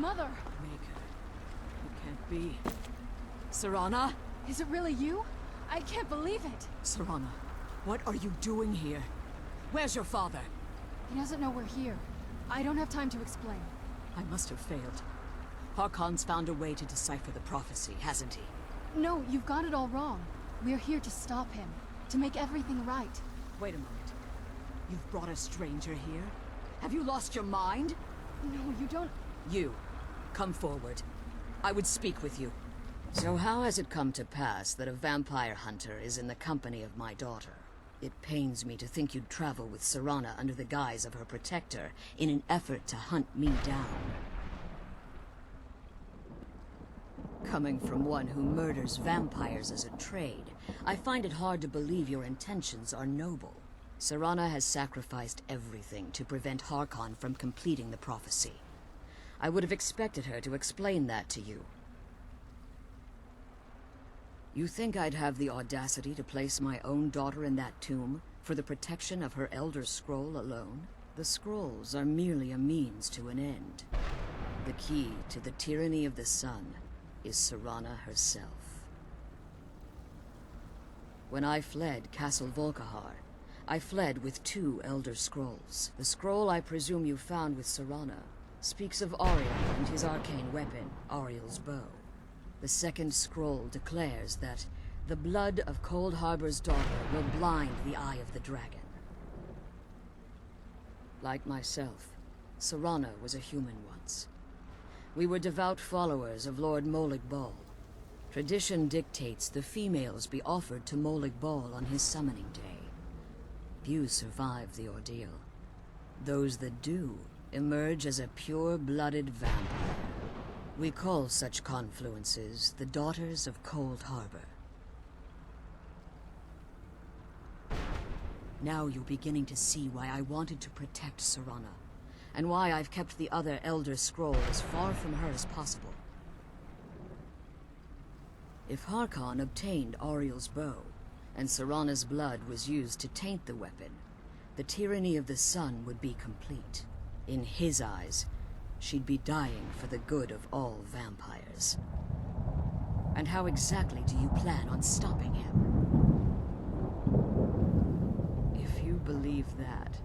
Mother! Maker. It can't be. Serana? Is it really you? I can't believe it! Serana, what are you doing here? Where's your father? He doesn't know we're here. I don't have time to explain. I must have failed. Harkon's found a way to decipher the prophecy, hasn't he? No, you've got it all wrong. We're here to stop him. To make everything right. Wait a moment. You've brought a stranger here? Have you lost your mind? No, you don't... You, come forward. I would speak with you. So how has it come to pass that a vampire hunter is in the company of my daughter? It pains me to think you'd travel with Serana under the guise of her protector in an effort to hunt me down. Coming from one who murders vampires as a trade, I find it hard to believe your intentions are noble. Serana has sacrificed everything to prevent Harkon from completing the prophecy. I would have expected her to explain that to you. You think I'd have the audacity to place my own daughter in that tomb for the protection of her Elder Scroll alone? The scrolls are merely a means to an end. The key to the tyranny of the sun is Serana herself. When I fled Castle Volkihar, I fled with 2 Elder Scrolls. The scroll I presume you found with Serana speaks of Ariel and his arcane weapon, Ariel's bow. The second scroll declares that the blood of Cold Harbor's daughter will blind the eye of the dragon. Like myself, Serana was a human once. We were devout followers of Lord Molig Bal. Tradition dictates the females be offered to Molig Bal on his summoning day. Few survive the ordeal. Those that do emerge as a pure-blooded vampire. We call such confluences the Daughters of Cold Harbor. Now you're beginning to see why I wanted to protect Serana, and why I've kept the other Elder Scroll as far from her as possible. If Harkon obtained Ariel's bow, and Serana's blood was used to taint the weapon, the tyranny of the sun would be complete. In his eyes, she'd be dying for the good of all vampires. And how exactly do you plan on stopping him? If you believe that,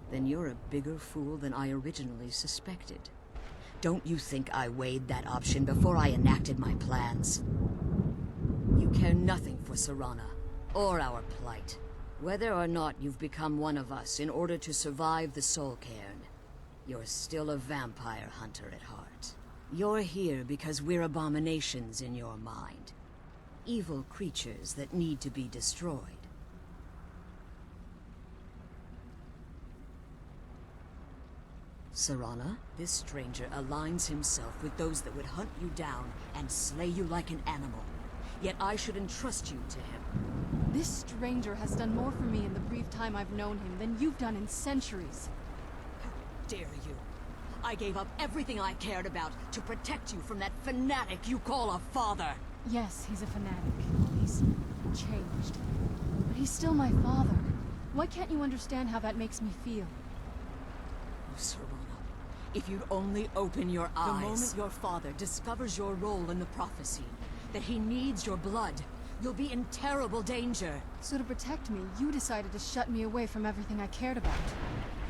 then you're a bigger fool than I originally suspected. Don't you think I weighed that option before I enacted my plans? You care nothing for Serana, or our plight. Whether or not you've become one of us in order to survive the Soul Cairn, you're still a vampire hunter at heart. You're here because we're abominations in your mind. Evil creatures that need to be destroyed. Serana, this stranger aligns himself with those that would hunt you down and slay you like an animal. Yet I should entrust you to him. This stranger has done more for me in the brief time I've known him than you've done in centuries. How dare you? I gave up everything I cared about to protect you from that fanatic you call a father. Yes, he's a fanatic. He's changed. But he's still my father. Why can't you understand how that makes me feel? Oh, Serana, if you'd only open your eyes. The moment your father discovers your role in the prophecy, that he needs your blood, you'll be in terrible danger. So to protect me, you decided to shut me away from everything I cared about.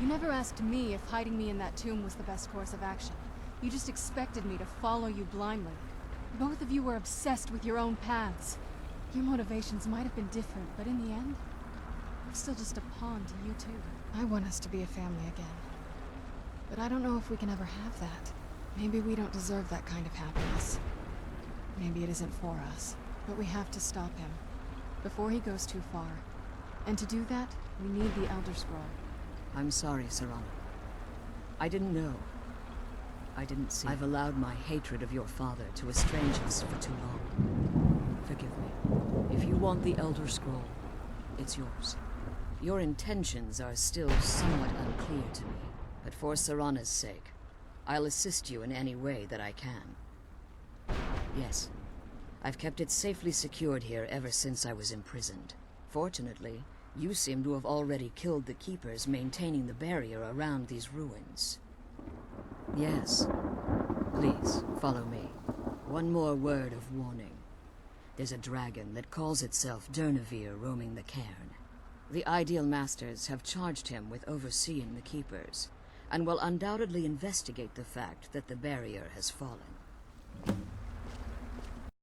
You never asked me if hiding me in that tomb was the best course of action. You just expected me to follow you blindly. Both of you were obsessed with your own paths. Your motivations might have been different, but in the end, I'm still just a pawn to you two. I want us to be a family again. But I don't know if we can ever have that. Maybe we don't deserve that kind of happiness. Maybe it isn't for us. But we have to stop him, before he goes too far. And to do that, we need the Elder Scroll. I'm sorry, Serana. I didn't know. I didn't see. I've allowed my hatred of your father to estrange us for too long. Forgive me. If you want the Elder Scroll, it's yours. Your intentions are still somewhat unclear to me, but for Serana's sake, I'll assist you in any way that I can. Yes. I've kept it safely secured here ever since I was imprisoned. Fortunately, you seem to have already killed the keepers maintaining the barrier around these ruins. Yes, Please, follow me. One more word of warning. There's a dragon that calls itself Durnevere roaming the cairn. The Ideal Masters have charged him with overseeing the Keepers, and will undoubtedly investigate the fact that the barrier has fallen.